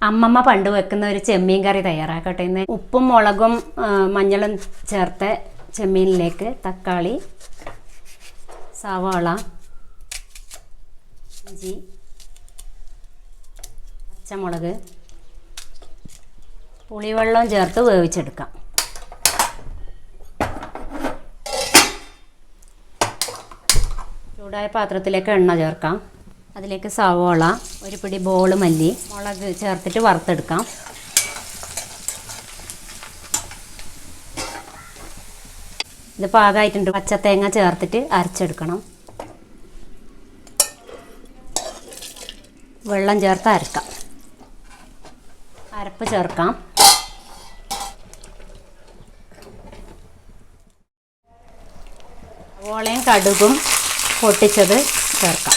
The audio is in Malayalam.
അമ്മമ്മ പണ്ട് വെക്കുന്ന ഒരു ചെമ്മീൻ കറി തയ്യാറാക്കട്ടെ. ഇന്ന് ഉപ്പും മുളകും മഞ്ഞളും ചേർത്ത് ചെമ്മീനിലേക്ക് തക്കാളി, സവാള, ഇഞ്ചി, പച്ചമുളക്, പുളിവെള്ളം ചേർത്ത് വേവിച്ചെടുക്കാം. ചൂടായ പാത്രത്തിലേക്ക് എണ്ണ ചേർക്കാം. അതിലേക്ക് സവാള, ഒരു പിടി ബോൾ മല്ലി, മുളക് ചേർത്തിട്ട് വറുത്തെടുക്കാം. ഇത് പാകമായിട്ടുണ്ട്. പച്ചത്തേങ്ങ ചേർത്തിട്ട് അരച്ചെടുക്കണം. വെള്ളം ചേർത്ത് അരക്കാം. അരപ്പ് ചേർക്കാം. സവാളയും കടുകും പൊട്ടിച്ചത് ചേർക്കാം.